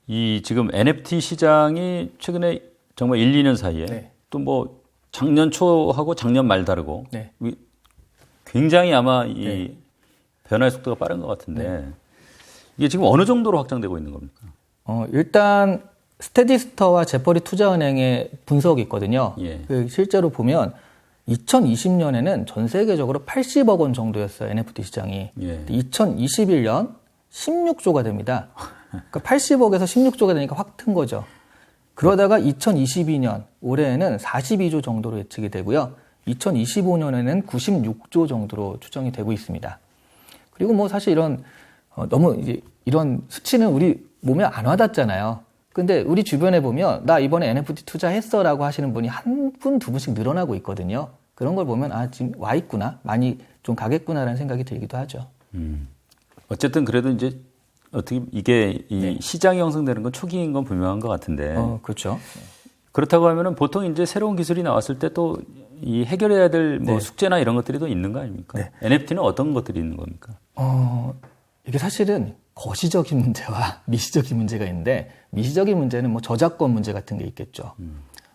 이 지금 NFT 시장이 최근에 정말 1, 2년 사이에 네. 또 뭐 작년 초하고 작년 말 다르고 네. 굉장히 아마 이 네. 변화의 속도가 빠른 것 같은데 이게 지금 어느 정도로 확장되고 있는 겁니까? 일단 스테디스터와 제퍼리 투자은행의 분석이 있거든요. 예. 실제로 보면 2020년에는 전 세계적으로 80억 원 정도였어요. NFT 시장이. 예. 2021년 16조가 됩니다. 그러니까 80억에서 16조가 되니까 확 튼 거죠. 그러다가 2022년 올해에는 42조 정도로 예측이 되고요. 2025년에는 96조 정도로 추정이 되고 있습니다. 그리고 뭐 사실 이런 너무 이제 이런 수치는 우리 몸에 안 와닿잖아요. 근데 우리 주변에 보면 나 이번에 NFT 투자했어라고 하시는 분이 한 분, 두 분씩 늘어나고 있거든요. 그런 걸 보면 아 지금 와 있구나, 많이 좀 가겠구나라는 생각이 들기도 하죠. 어쨌든 그래도 이제 어떻게 이게 이 네. 시장이 형성되는 건 초기인 건 분명한 것 같은데 그렇죠. 그렇다고 하면은 보통 이제 새로운 기술이 나왔을 때 또 이 해결해야 될 뭐 네. 숙제나 이런 것들이 또 있는 거 아닙니까? 네. NFT는 어떤 것들이 있는 겁니까? 이게 사실은 거시적인 문제와 미시적인 문제가 있는데 미시적인 문제는 뭐 저작권 문제 같은 게 있겠죠.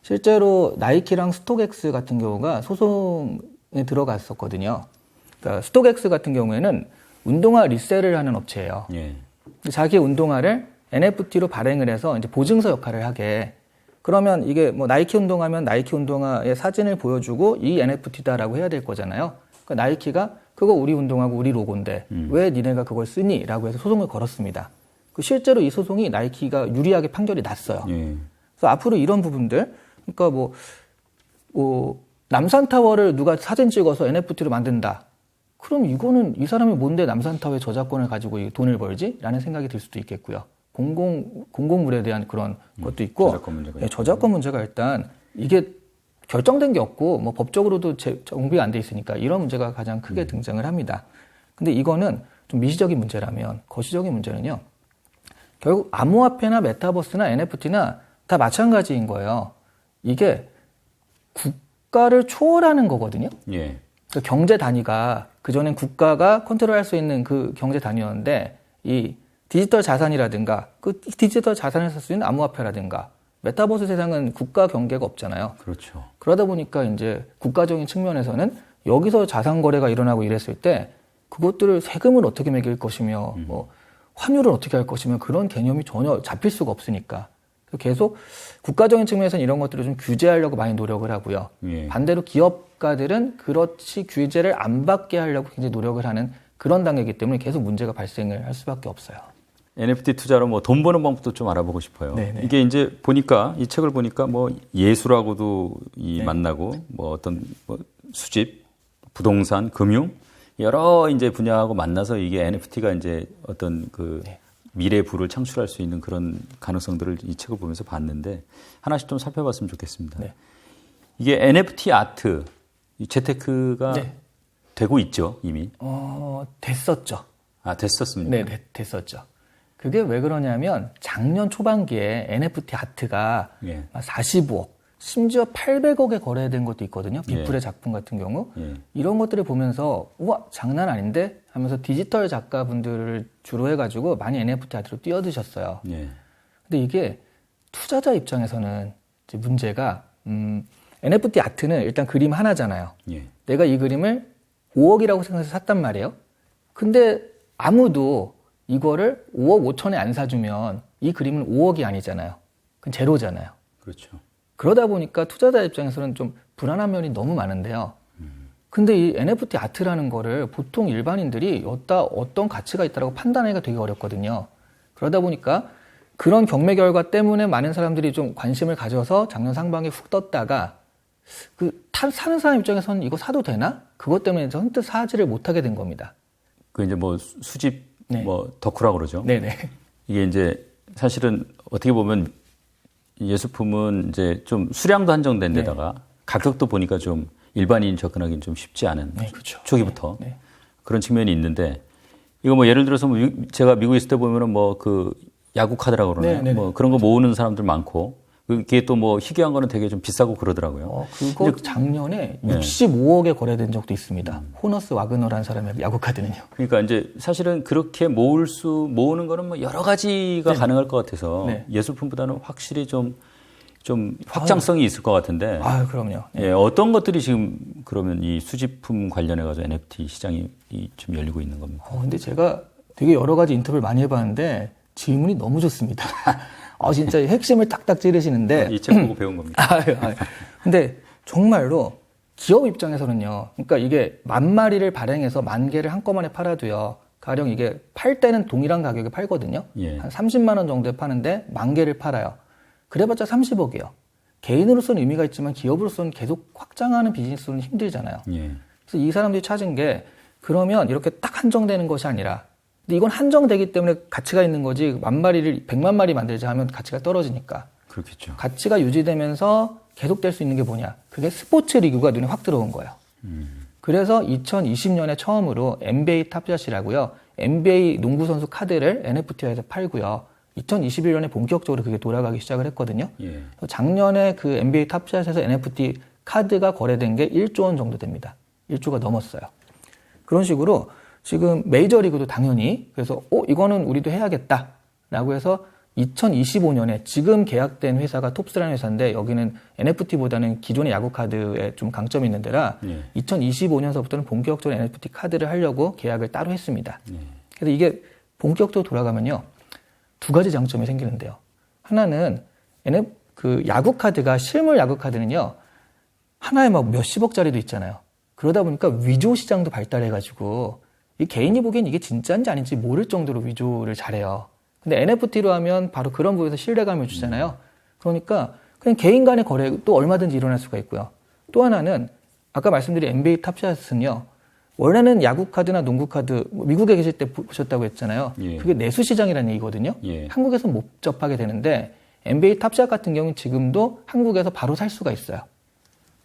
실제로 나이키랑 스톡엑스 같은 경우가 소송에 들어갔었거든요. 그러니까 스톡엑스 같은 경우에는 운동화 리셀을 하는 업체예요. 예. 자기 운동화를 NFT로 발행을 해서 이제 보증서 역할을 하게. 그러면 이게 뭐 나이키 운동화면 나이키 운동화의 사진을 보여주고 이 NFT다라고 해야 될 거잖아요. 그러니까 나이키가 그거 우리 운동화고 우리 로고인데 왜 니네가 그걸 쓰니? 라고 해서 소송을 걸었습니다. 실제로 이 소송이 나이키가 유리하게 판결이 났어요. 예. 그래서 앞으로 이런 부분들, 그러니까 남산타워를 누가 사진 찍어서 NFT로 만든다. 그럼 이거는 이 사람이 뭔데 남산타워의 저작권을 가지고 돈을 벌지? 라는 생각이 들 수도 있겠고요. 공공물에 대한 그런 것도 있고, 저작권 문제가 있고. 저작권 문제가 일단 이게 결정된 게 없고, 뭐 법적으로도 정비가 안 돼 있으니까 이런 문제가 가장 크게 등장을 합니다. 근데 이거는 좀 미시적인 문제라면, 거시적인 문제는요, 결국 암호화폐나 메타버스나 NFT나 다 마찬가지인 거예요. 이게 국가를 초월하는 거거든요. 예. 그 경제 단위가 그전엔 국가가 컨트롤할 수 있는 그 경제 단위였는데 이 디지털 자산이라든가 그 디지털 자산을 쓸 수 있는 암호화폐라든가 메타버스 세상은 국가 경계가 없잖아요. 그렇죠. 그러다 보니까 이제 국가적인 측면에서는 여기서 자산 거래가 일어나고 이랬을 때 그것들을 세금을 어떻게 매길 것이며 뭐 환율을 어떻게 할 것이며 그런 개념이 전혀 잡힐 수가 없으니까 계속 국가적인 측면에서는 이런 것들을 좀 규제하려고 많이 노력을 하고요. 예. 반대로 기업가들은 그렇지 규제를 안 받게 하려고 굉장히 노력을 하는 그런 단계이기 때문에 계속 문제가 발생을 할 수밖에 없어요. NFT 투자로 뭐 돈 버는 방법도 좀 알아보고 싶어요. 네네. 이게 이제 보니까 이 책을 보니까 뭐 예술하고도 네. 만나고 뭐 어떤 뭐 수집, 부동산, 금융 여러 이제 분야하고 만나서 이게 NFT가 이제 어떤 그 네. 미래 부를 창출할 수 있는 그런 가능성들을 이 책을 보면서 봤는데 하나씩 좀 살펴봤으면 좋겠습니다. 네. 이게 NFT 아트, 이 재테크가 네. 되고 있죠, 이미. 됐었죠. 아, 됐었습니까? 네, 됐었죠. 그게 왜 그러냐면 작년 초반기에 NFT 아트가 예. 45억, 심지어 800억에 거래된 것도 있거든요. 비플의 예. 작품 같은 경우. 예. 이런 것들을 보면서 우와 장난 아닌데 하면서 디지털 작가분들을 주로 해가지고 많이 NFT 아트로 뛰어드셨어요. 예. 근데 이게 투자자 입장에서는 이제 문제가 NFT 아트는 일단 그림 하나잖아요. 예. 내가 이 그림을 5억이라고 생각해서 샀단 말이에요. 근데 아무도 이거를 5억 5천에 안 사주면 이 그림은 5억이 아니잖아요. 그건 제로잖아요. 그렇죠. 그러다 보니까 투자자 입장에서는 좀 불안한 면이 너무 많은데요. 근데 이 NFT 아트라는 거를 보통 일반인들이 어떤 가치가 있다고 판단하기가 되게 어렵거든요. 그러다 보니까 그런 경매 결과 때문에 많은 사람들이 좀 관심을 가져서 작년 상반기에 훅 떴다가 사는 사람 입장에서는 이거 사도 되나? 그것 때문에 선뜻 사지를 못하게 된 겁니다. 그 이제 뭐 수집 네. 뭐 덕후라고 그러죠. 네네. 이게 이제 사실은 어떻게 보면 예술품은 이제 좀 수량도 한정된 데다가 가격도 보니까 좀 일반인 접근하기는 좀 쉽지 않은 네, 그렇죠. 초기부터 네. 그런 측면이 있는데 이거 뭐 예를 들어서 제가 미국에 있을 때 보면은 뭐 그 야구 카드라고 그러나요? 네, 네, 뭐 그런 거 모으는 사람들 많고 그게 또 뭐 희귀한 거는 되게 좀 비싸고 그러더라고요. 그거 작년에 65억에 거래된 적도 있습니다. 호너스 와그너라는 사람의 야구 카드는요. 그러니까 이제 사실은 그렇게 모으는 거는 뭐 여러 가지가 가능할 것 같아서 예술품보다는 확실히 좀 확장성이 있을 것 같은데. 그럼요. 예, 어떤 것들이 지금 그러면 이 수집품 관련해 가지고 NFT 시장이 좀 열리고 있는 겁니까? 근데 제가 되게 여러 가지 인터뷰를 많이 해봤는데 질문이 너무 좋습니다. 진짜 핵심을 딱딱 찌르시는데. 이 책 보고 배운 겁니다. 근데 정말로 기업 입장에서는요. 그러니까 이게 10,000마리를 발행해서 10,000개를 한꺼번에 팔아도요. 가령 이게 팔 때는 동일한 가격에 팔거든요. 한 30만 원 정도에 파는데 10,000개를 팔아요. 그래봤자 30억이요. 개인으로서는 의미가 있지만 기업으로서는 계속 확장하는 비즈니스는 힘들잖아요. 그래서 이 사람들이 찾은 게 그러면 이렇게 딱 한정되는 것이 아니라 근데 이건 한정되기 때문에 가치가 있는 거지 10,000마리를 100만 마리 만들자 하면 가치가 떨어지니까. 그렇겠죠. 가치가 유지되면서 계속될 수 있는 게 뭐냐. 그게 스포츠 리그가 눈에 확 들어온 거예요. 그래서 2020년에 처음으로 NBA 탑샷이라고요. NBA 농구 선수 카드를 NFT화해서 팔고요. 2021년에 본격적으로 그게 돌아가기 시작을 했거든요. 작년에 그 NBA 탑샷에서 NFT 카드가 거래된 게 1조 원 정도 됩니다. 1조가 넘었어요. 그런 식으로 지금 메이저리그도 당연히 그래서 이거는 우리도 해야겠다라고 해서 2025년에 지금 계약된 회사가 톱스라는 회사인데 여기는 NFT보다는 기존의 야구 카드에 좀 강점이 있는 데라 2025년서부터는 본격적으로 NFT 카드를 하려고 계약을 따로 했습니다. 그래서 이게 본격적으로 돌아가면요. 2가지 장점이 생기는데요. 하나는 그 야구 카드가 실물 야구 카드는요. 하나에 막 몇십억짜리도 있잖아요. 그러다 보니까 위조 시장도 발달해가지고 이 개인이 보기엔 이게 진짜인지 아닌지 모를 정도로 위조를 잘해요. 근데 NFT로 하면 바로 그런 부분에서 신뢰감을 주잖아요. 그러니까 그냥 개인 간의 거래도 얼마든지 일어날 수가 있고요. 또 하나는 아까 말씀드린 NBA 탑샷은요. 원래는 야구 카드나 농구 카드 미국에 계실 때 보셨다고 했잖아요. 그게 내수 시장이라는 얘기거든요. 한국에서 못 접하게 되는데 NBA 탑샷 같은 경우는 지금도 한국에서 바로 살 수가 있어요.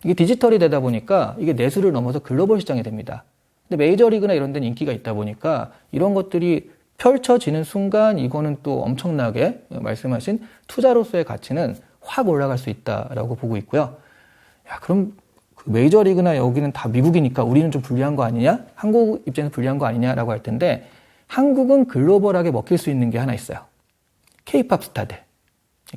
이게 디지털이 되다 보니까 이게 내수를 넘어서 글로벌 시장이 됩니다. 근데 메이저리그나 이런 데는 인기가 있다 보니까 이런 것들이 펼쳐지는 순간 이거는 또 엄청나게 말씀하신 투자로서의 가치는 확 올라갈 수 있다라고 보고 있고요. 그럼 메이저리그나 여기는 다 미국이니까 우리는 좀 불리한 거 아니냐? 한국 입장에서 불리한 거 아니냐라고 할 텐데 한국은 글로벌하게 먹힐 수 있는 게 하나 있어요. K-팝 스타들.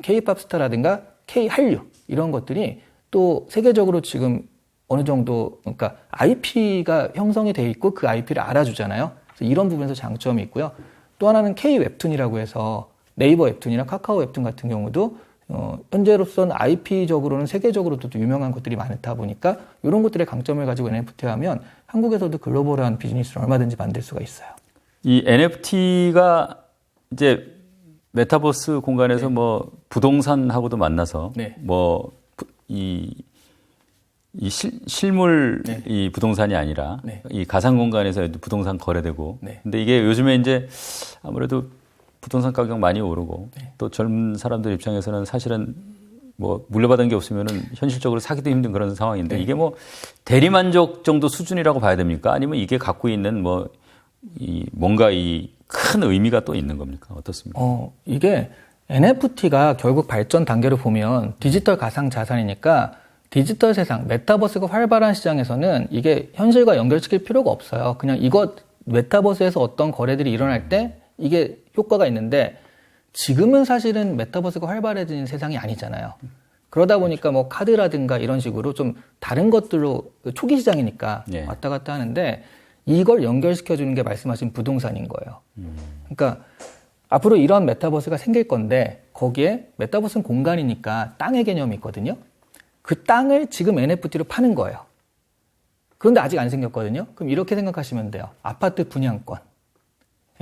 K-팝 스타라든가 K-한류 이런 것들이 또 세계적으로 지금 어느 정도 그러니까 IP가 형성이 돼 있고 그 IP를 알아주잖아요. 그래서 이런 부분에서 장점이 있고요. 또 하나는 K-웹툰이라고 해서 네이버 웹툰이나 카카오 웹툰 같은 경우도 현재로서는 IP적으로는 세계적으로도 유명한 것들이 많다 보니까 이런 것들의 강점을 가지고 NFT하면 한국에서도 글로벌한 비즈니스를 얼마든지 만들 수가 있어요. 이 NFT가 이제 메타버스 공간에서 뭐 부동산하고도 만나서 뭐 실물 이 부동산이 아니라 이 가상 공간에서 부동산 거래되고 근데 이게 요즘에 이제 아무래도 부동산 가격 많이 오르고 또 젊은 사람들 입장에서는 사실은 뭐 물려받은 게 없으면은 현실적으로 사기도 힘든 그런 상황인데 이게 뭐 대리만족 정도 수준이라고 봐야 됩니까? 아니면 이게 갖고 있는 뭐 뭔가 이 큰 의미가 또 있는 겁니까? 어떻습니까? 이게 NFT가 결국 발전 단계로 보면 디지털 가상 자산이니까 디지털 세상, 메타버스가 활발한 시장에서는 이게 현실과 연결시킬 필요가 없어요. 그냥 이것 메타버스에서 어떤 거래들이 일어날 때 이게 효과가 있는데 지금은 사실은 메타버스가 활발해진 세상이 아니잖아요. 그러다 보니까 뭐 카드라든가 이런 식으로 좀 다른 것들로 초기 시장이니까 왔다 갔다 하는데 이걸 연결시켜주는 게 말씀하신 부동산인 거예요. 그러니까 앞으로 이런 메타버스가 생길 건데 거기에 메타버스는 공간이니까 땅의 개념이 있거든요. 그 땅을 지금 NFT로 파는 거예요. 그런데 아직 안 생겼거든요. 그럼 이렇게 생각하시면 돼요. 아파트 분양권.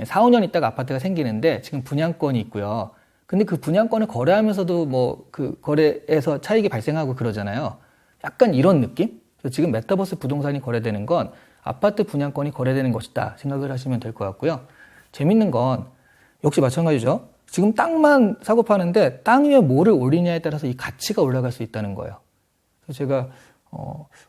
4, 5년 있다가 아파트가 생기는데 지금 분양권이 있고요. 근데 그 분양권을 거래하면서도 뭐 그 거래에서 차익이 발생하고 그러잖아요. 약간 이런 느낌? 지금 메타버스 부동산이 거래되는 건 아파트 분양권이 거래되는 것이다 생각을 하시면 될 것 같고요. 재밌는 건 역시 마찬가지죠. 지금 땅만 사고 파는데 땅 위에 뭐를 올리냐에 따라서 이 가치가 올라갈 수 있다는 거예요. 그래서 제가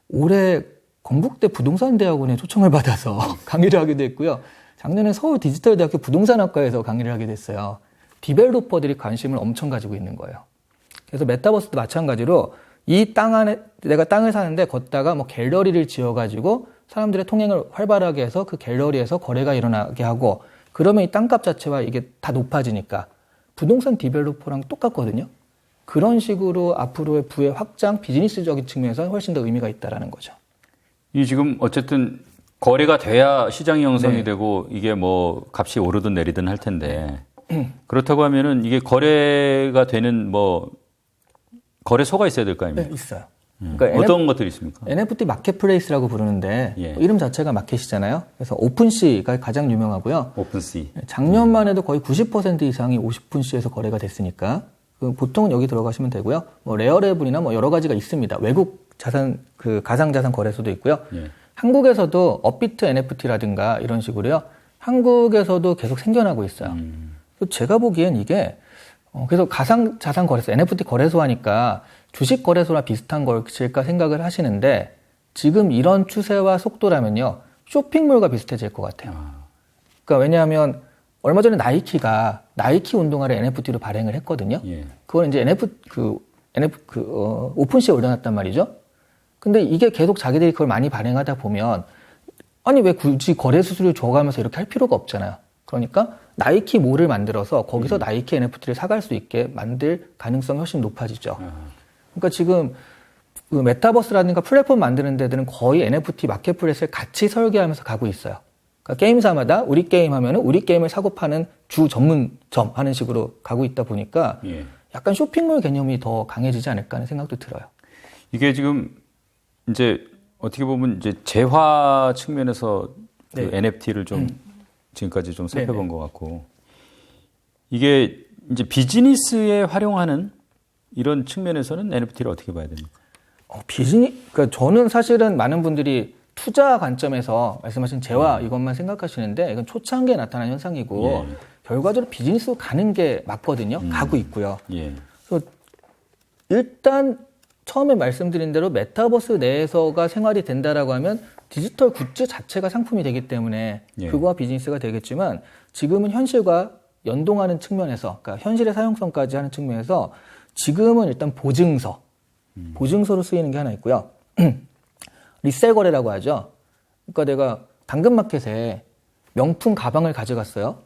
올해 건국대 부동산대학원에 초청을 받아서 강의를 하게 됐고요. 작년에 서울 디지털대학교 부동산학과에서 강의를 하게 됐어요. 디벨로퍼들이 관심을 엄청 가지고 있는 거예요. 그래서 메타버스도 마찬가지로 이 땅 안에 내가 땅을 사는데 걷다가 뭐 갤러리를 지어가지고 사람들의 통행을 활발하게 해서 그 갤러리에서 거래가 일어나게 하고 그러면 이 땅값 자체와 이게 다 높아지니까 부동산 디벨로퍼랑 똑같거든요. 그런 식으로 앞으로의 부의 확장, 비즈니스적인 측면에서 훨씬 더 의미가 있다라는 거죠. 이 지금 어쨌든 거래가 돼야 시장이 형성이 되고 이게 뭐 값이 오르든 내리든 할 텐데 그렇다고 하면은 이게 거래가 되는 뭐 거래소가 있어야 될 거 아닙니까? 네, 있어요. 그러니까 어떤 것들이 있습니까? NFT 마켓플레이스라고 부르는데 이름 자체가 마켓이잖아요. 그래서 오픈시가 가장 유명하고요. 오픈시. 작년만 해도 거의 90% 이상이 오픈시에서 거래가 됐으니까 보통은 여기 들어가시면 되고요. 뭐 레어레블이나 뭐 여러 가지가 있습니다. 외국 자산 가상자산 거래소도 있고요. 한국에서도 업비트 NFT라든가 이런 식으로요. 한국에서도 계속 생겨나고 있어요. 제가 보기엔 이게 그래서 가상자산 거래소, NFT 거래소 하니까 주식 거래소나 비슷한 것일까 생각을 하시는데 지금 이런 추세와 속도라면요. 쇼핑몰과 비슷해질 것 같아요. 그러니까 왜냐하면 얼마 전에 나이키가 나이키 운동화를 NFT로 발행을 했거든요. 그걸 이제 오픈시에 올려놨단 말이죠. 근데 이게 계속 자기들이 그걸 많이 발행하다 보면 아니 왜 굳이 거래 수수료 줘가면서 이렇게 할 필요가 없잖아요. 그러니까 나이키 몰을 만들어서 거기서 나이키 NFT를 사갈 수 있게 만들 가능성이 훨씬 높아지죠. 그러니까 지금 그 메타버스라든가 플랫폼 만드는 데들은 거의 NFT 마켓플레이스를 같이 설계하면서 가고 있어요. 그러니까 게임사마다 우리 게임 하면은 우리 게임을 사고 파는 주 전문점 하는 식으로 가고 있다 보니까 약간 쇼핑몰 개념이 더 강해지지 않을까 하는 생각도 들어요. 이게 지금 이제 어떻게 보면 이제 재화 측면에서 그 NFT를 좀 지금까지 좀 살펴본 것 같고 이게 이제 비즈니스에 활용하는 이런 측면에서는 NFT를 어떻게 봐야 됩니까? 그러니까 저는 사실은 많은 분들이 투자 관점에서 말씀하신 재화 이것만 생각하시는데 이건 초창기에 나타난 현상이고 결과적으로 비즈니스로 가는 게 맞거든요. 가고 있고요. 그래서 일단 처음에 말씀드린 대로 메타버스 내에서가 생활이 된다라고 하면 디지털 굿즈 자체가 상품이 되기 때문에 그거와 비즈니스가 되겠지만 지금은 현실과 연동하는 측면에서 그러니까 현실의 사용성까지 하는 측면에서 지금은 일단 보증서로 쓰이는 게 하나 있고요. 리셀 거래라고 하죠. 그러니까 내가 당근마켓에 명품 가방을 가져갔어요.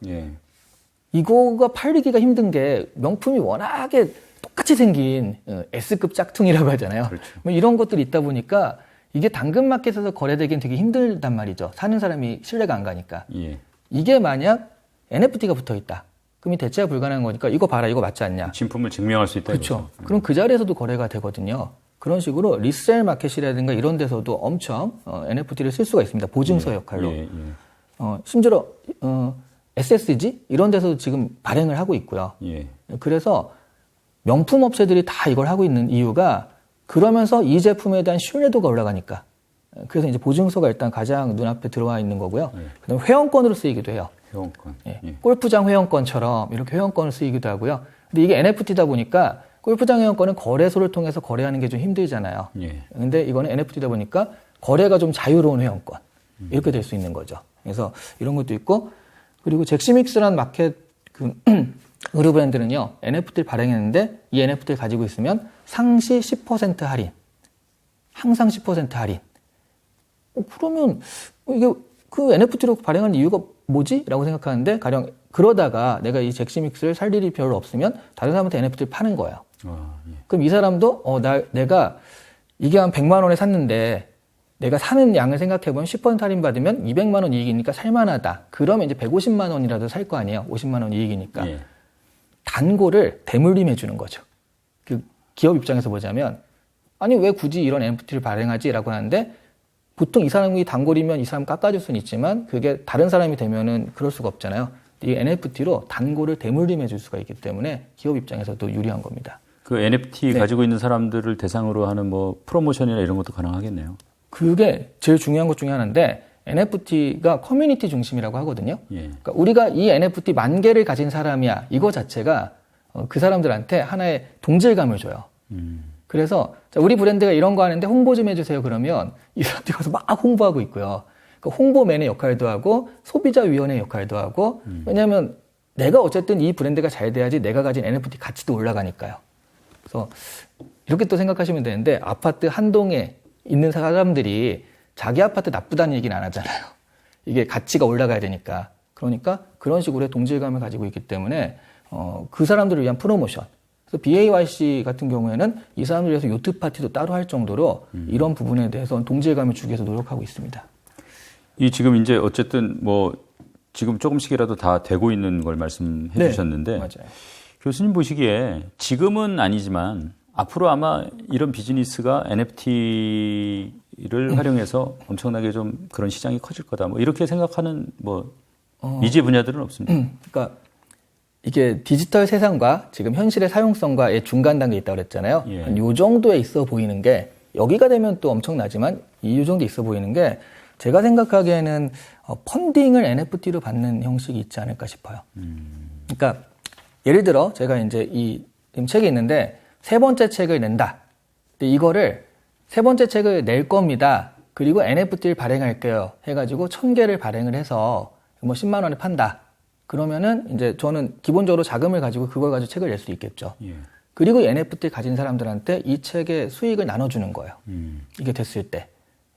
이거가 팔리기가 힘든 게 명품이 워낙에 똑같이 생긴 S급 짝퉁이라고 하잖아요. 그렇죠. 뭐 이런 것들이 있다 보니까 이게 당근마켓에서 거래되기는 되게 힘들단 말이죠. 사는 사람이 신뢰가 안 가니까. 이게 만약 NFT가 붙어 있다. 그럼 대체가 불가능한 거니까 이거 봐라, 이거 맞지 않냐. 진품을 증명할 수 있다. 그렇죠. 그럼 그 자리에서도 거래가 되거든요. 그런 식으로 리셀 마켓이라든가 이런 데서도 엄청 NFT를 쓸 수가 있습니다. 보증서 역할로. 심지어 SSG 이런 데서도 지금 발행을 하고 있고요. 그래서 명품 업체들이 다 이걸 하고 있는 이유가 그러면서 이 제품에 대한 신뢰도가 올라가니까. 그래서 이제 보증서가 일단 가장 눈앞에 들어와 있는 거고요. 그다음에 회원권으로 쓰이기도 해요. 회원권. 골프장 회원권처럼 이렇게 회원권을 쓰이기도 하고요. 근데 이게 NFT다 보니까 골프장 회원권은 거래소를 통해서 거래하는 게 좀 힘들잖아요. 근데 이거는 NFT다 보니까 거래가 좀 자유로운 회원권. 이렇게 될 수 있는 거죠. 그래서 이런 것도 있고 그리고 잭시믹스라는 마켓 의류 브랜드는요. NFT를 발행했는데 이 NFT를 가지고 있으면 상시 10% 할인. 항상 10% 할인. 그러면 이게 그 NFT로 발행한 이유가 뭐지? 라고 생각하는데 가령 그러다가 내가 이 잭시믹스를 살 일이 별로 없으면 다른 사람한테 NFT를 파는 거예요. 그럼 이 사람도 내가 이게 한 100만 원에 샀는데 내가 사는 양을 생각해보면 10% 할인 받으면 200만 원 이익이니까 살만하다. 그러면 이제 150만 원이라도 살 거 아니에요. 50만 원 이익이니까. 단골을 대물림해 주는 거죠. 그 기업 입장에서 보자면 아니 왜 굳이 이런 NFT를 발행하지라고 하는데 보통 이 사람이 단골이면 이 사람 깎아줄 수는 있지만 그게 다른 사람이 되면은 그럴 수가 없잖아요. 이 NFT로 단골을 대물림해 줄 수가 있기 때문에 기업 입장에서도 유리한 겁니다. 그 NFT 가지고 있는 사람들을 대상으로 하는 뭐 프로모션이나 이런 것도 가능하겠네요. 그게 제일 중요한 것 중에 하나인데 NFT가 커뮤니티 중심이라고 하거든요. 그러니까 우리가 이 NFT 10,000개를 가진 사람이야. 이거 자체가 그 사람들한테 하나의 동질감을 줘요. 그래서 우리 브랜드가 이런 거 하는데 홍보 좀 해주세요. 그러면 이 사람들이 가서 막 홍보하고 있고요. 그러니까 홍보맨의 역할도 하고 소비자위원회 역할도 하고 왜냐하면 내가 어쨌든 이 브랜드가 잘 돼야지 내가 가진 NFT 가치도 올라가니까요. 그래서 이렇게 또 생각하시면 되는데 아파트 한 동에 있는 사람들이 자기 아파트 나쁘다는 얘기는 안 하잖아요. 이게 가치가 올라가야 되니까. 그러니까 그런 식으로 동질감을 가지고 있기 때문에 그 사람들을 위한 프로모션. 그래서 BAYC 같은 경우에는 이 사람들 위해서 요트 파티도 따로 할 정도로 이런 부분에 대해서 동질감을 주기 위해서 노력하고 있습니다. 이 지금 이제 어쨌든 뭐 지금 조금씩이라도 다 되고 있는 걸 말씀해 주셨는데 맞아요. 교수님 보시기에 지금은 아니지만 앞으로 아마 이런 비즈니스가 NFT를 활용해서 엄청나게 좀 그런 시장이 커질 거다. 뭐 이렇게 생각하는 뭐 미지의 분야들은 없습니다. 그러니까 이게 디지털 세상과 지금 현실의 사용성과의 중간 단계에 있다고 그랬잖아요. 예. 요 정도에 있어 보이는 게 여기가 되면 또 엄청나지만 이 정도에 있어 보이는 게 제가 생각하기에는 펀딩을 NFT로 받는 형식이 있지 않을까 싶어요. 그러니까 예를 들어 제가 이제 이 책이 있는데 세 번째 책을 낸다. 근데 이거를 세 번째 책을 낼 겁니다. 그리고 NFT를 발행할게요. 해가지고 1000개를 발행을 해서 뭐 10만 원에 판다. 그러면은 이제 저는 기본적으로 자금을 가지고 그걸 가지고 책을 낼 수 있겠죠. 예. 그리고 NFT를 가진 사람들한테 이 책의 수익을 나눠주는 거예요. 이게 됐을 때.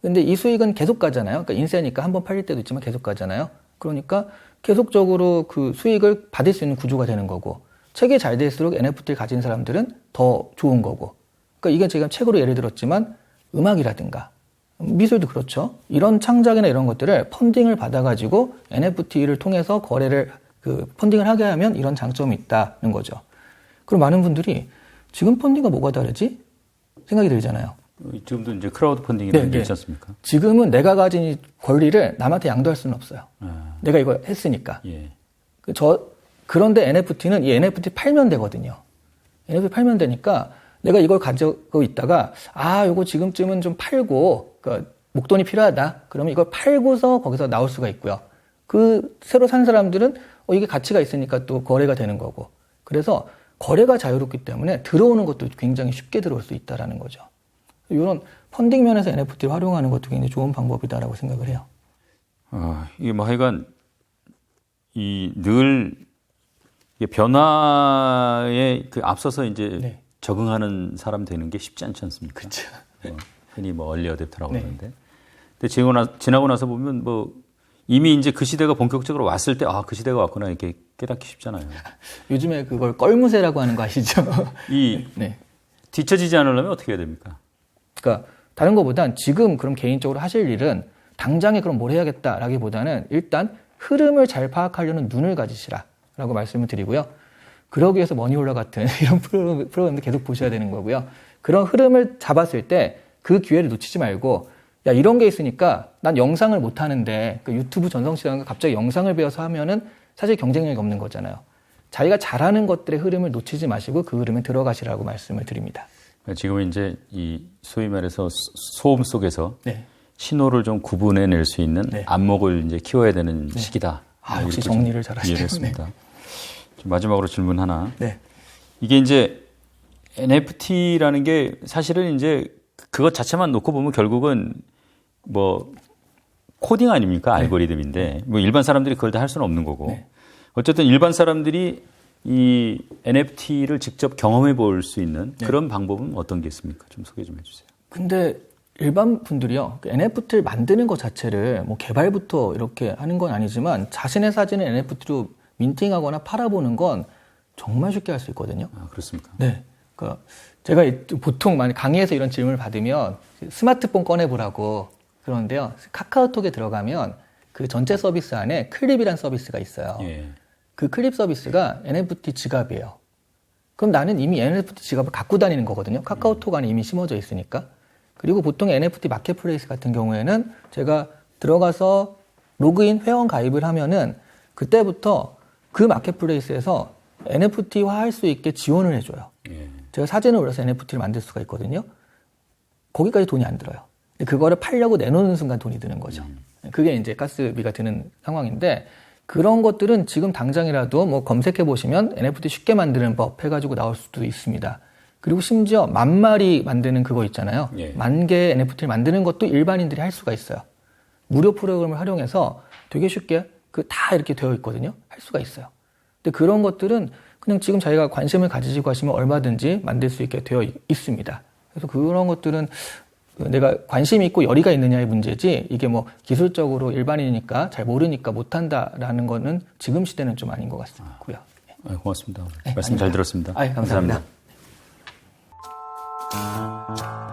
근데 이 수익은 계속 가잖아요. 그러니까 인세니까 한번 팔릴 때도 있지만 계속 가잖아요. 그러니까 계속적으로 그 수익을 받을 수 있는 구조가 되는 거고, 책이 잘 될수록 NFT를 가진 사람들은 더 좋은 거고. 그러니까 이게 제가 책으로 예를 들었지만 음악이라든가 미술도 그렇죠. 이런 창작이나 이런 것들을 펀딩을 받아가지고 NFT를 통해서 거래를 펀딩을 하게 하면 이런 장점이 있다는 거죠. 그럼 많은 분들이 지금 펀딩과 뭐가 다르지? 생각이 들잖아요. 지금도 이제 크라우드 펀딩이라는 게 있지 않습니까? 지금은 내가 가진 권리를 남한테 양도할 수는 없어요. 내가 이거 했으니까. 예. 그런데 NFT는 이 NFT 팔면 되거든요. NFT 팔면 되니까 내가 이걸 가지고 있다가 요거 지금쯤은 좀 팔고 그러니까 목돈이 필요하다. 그러면 이걸 팔고서 거기서 나올 수가 있고요. 그 새로 산 사람들은 이게 가치가 있으니까 또 거래가 되는 거고. 그래서 거래가 자유롭기 때문에 들어오는 것도 굉장히 쉽게 들어올 수 있다라는 거죠. 이런 펀딩 면에서 NFT를 활용하는 것도 굉장히 좋은 방법이다라고 생각을 해요. 이게 뭐 하여간 늘 변화에 앞서서 이제 적응하는 사람 되는 게 쉽지 않지 않습니까? 그렇죠. 흔히 뭐 얼리 어댑터라고 그러는데. 근데 지나고 나서 보면 뭐 이미 이제 그 시대가 본격적으로 왔을 때 그 시대가 왔구나 이렇게 깨닫기 쉽잖아요. 요즘에 그걸 껄무새라고 하는 거 아시죠? 뒤처지지 않으려면 어떻게 해야 됩니까? 그러니까 다른 것보단 지금 그럼 개인적으로 하실 일은 당장에 그럼 뭘 해야겠다라기보다는 일단 흐름을 잘 파악하려는 눈을 가지시라라고 말씀을 드리고요. 그러기 위해서 머니홀러 같은 이런 프로그램도 계속 보셔야 되는 거고요. 그런 흐름을 잡았을 때 그 기회를 놓치지 말고 이런 게 있으니까 난 영상을 못 하는데 유튜브 전성시대가 갑자기 영상을 배워서 하면은 사실 경쟁력이 없는 거잖아요. 자기가 잘하는 것들의 흐름을 놓치지 마시고 그 흐름에 들어가시라고 말씀을 드립니다. 지금은 이제 소위 말해서 소음 속에서 신호를 좀 구분해낼 수 있는 안목을 이제 키워야 되는 시기다. 역시 정리를 잘하시네요. 이해했습니다. 마지막으로 질문 하나. 이게 이제 NFT라는 게 사실은 이제 그것 자체만 놓고 보면 결국은 뭐 코딩 아닙니까? 알고리즘인데 뭐 일반 사람들이 그걸 다 할 수는 없는 거고. 어쨌든 일반 사람들이 이 NFT를 직접 경험해 볼 수 있는 그런 방법은 어떤 게 있습니까? 좀 소개 좀 해주세요. 근데 일반 분들이요, NFT를 만드는 것 자체를 뭐 개발부터 이렇게 하는 건 아니지만 자신의 사진을 NFT로 민팅하거나 팔아보는 건 정말 쉽게 할 수 있거든요. 그렇습니까? 네. 그러니까 제가 보통 많이 강의에서 이런 질문을 받으면 스마트폰 꺼내보라고 그러는데요. 카카오톡에 들어가면 그 전체 서비스 안에 클립이라는 서비스가 있어요. 그 클립 서비스가 NFT 지갑이에요. 그럼 나는 이미 NFT 지갑을 갖고 다니는 거거든요. 카카오톡 안에 이미 심어져 있으니까. 그리고 보통 NFT 마켓플레이스 같은 경우에는 제가 들어가서 로그인 회원 가입을 하면은 그때부터 그 마켓플레이스에서 NFT화 할 수 있게 지원을 해줘요. 제가 사진을 올려서 NFT를 만들 수가 있거든요. 거기까지 돈이 안 들어요. 근데 그거를 팔려고 내놓는 순간 돈이 드는 거죠. 그게 이제 가스비가 드는 상황인데 그런 것들은 지금 당장이라도 뭐 검색해 보시면 NFT 쉽게 만드는 법 해가지고 나올 수도 있습니다. 그리고 심지어 10,000마리 만드는 그거 있잖아요. 10,000개의 NFT를 만드는 것도 일반인들이 할 수가 있어요. 무료 프로그램을 활용해서 되게 쉽게 다 이렇게 되어 있거든요. 할 수가 있어요. 근데 그런 것들은 그냥 지금 자기가 관심을 가지시고 하시면 얼마든지 만들 수 있게 되어 있습니다. 그래서 그런 것들은 내가 관심이 있고 열의가 있느냐의 문제지 이게 뭐 기술적으로 일반인이니까 잘 모르니까 못한다라는 거는 지금 시대는 좀 아닌 것 같고요. 고맙습니다. 네, 말씀 잘 들었습니다. 감사합니다. 감사합니다.